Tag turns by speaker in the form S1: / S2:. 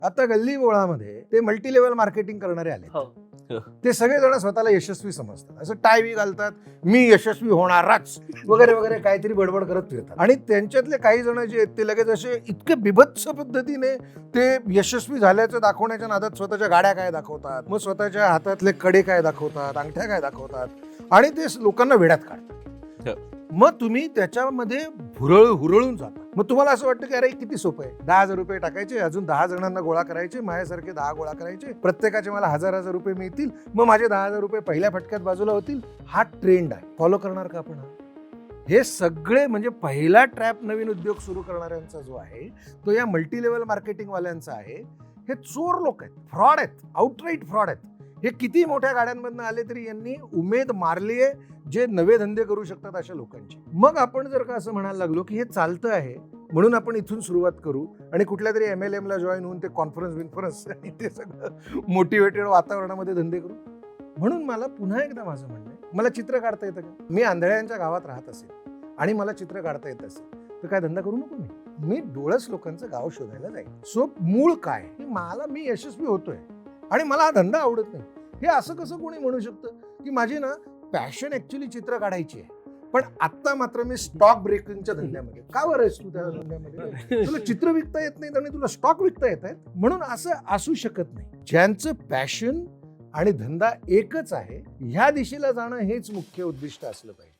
S1: आता गल्ली बोळामध्ये ते मल्टी लेवल मार्केटिंग करणारे आले.
S2: हो.
S1: ते सगळेजण स्वतःला यशस्वी समजतात, असं टाय बी घालतात, मी यशस्वी होणारच वगैरे वगैरे काहीतरी बडबड करत फिरतात. आणि त्यांच्यातले काही जण जे आहेत ते लगेच असे इतके बिभत्स पद्धतीने ते यशस्वी झाल्याचं दाखवण्याच्या नादात स्वतःच्या गाड्या काय दाखवतात, मग स्वतःच्या हातातले कडे काय दाखवतात, अंगठ्या काय दाखवतात आणि ते लोकांना वेड्यात काढतात. मग तुम्ही त्याच्यामध्ये हुरळून जाता. मग तुम्हाला असं वाटतं की अरे किती सोपं आहे, 10,000 रुपये टाकायचे, अजून 10 जणांना गोळा करायचे, माझ्यासारखे 10 गोळा करायचे, प्रत्येकाचे मला 1,000 रुपये मिळतील, मग माझे 10,000 रुपये पहिल्या फटक्यात बाजूला होतील. हा ट्रेंड आहे. फॉलो करणार का आपण? हे सगळे म्हणजे पहिला ट्रॅप नवीन उद्योग सुरू करणाऱ्यांचा जो आहे तो या मल्टी लेवल मार्केटिंग वाल्यांचा आहे. हे चोर लोक आहेत, फ्रॉड आहेत, आउटराईट फ्रॉड आहेत. हे किती मोठ्या गाड्यांमधनं आले तरी यांनी उमेद मारली आहे जे नवे धंदे करू शकतात अशा लोकांची. मग आपण जर का असं म्हणायला लागलो की हे चालतं आहे म्हणून आपण इथून सुरुवात करू आणि कुठल्या तरी MLM ला जॉईन होऊन ते कॉन्फरन्स आणि ते सगळं मोटिवेटेड वातावरणामध्ये धंदे करू. म्हणून मला पुन्हा एकदा माझं म्हणणं आहे, मला चित्र काढता येतं का? मी आंधळ्यांच्या गावात राहत असेल आणि मला चित्र काढता येत असेल तर काय धंदा करू नको? मी डोळस लोकांचं गाव शोधायला जाईल. सो मूळ काय की मी यशस्वी होतोय आणि मला हा धंदा आवडत नाही. हे असं कसं कोणी म्हणू शकतं की माझी ना पॅशन ऍक्च्युली चित्र काढायची आहे, पण आता मात्र मी स्टॉक ब्रेकिंगच्या धंद्यामध्ये. का बरं आहेस तू त्या धंद्यामध्ये? तुला चित्र विकता येत नाही आणि तुला स्टॉक विकता येत आहेत म्हणून असं असू शकत नाही. ज्यांचं पॅशन आणि धंदा एकच आहे ह्या दिशेला जाणं हेच मुख्य उद्दिष्ट असलं पाहिजे.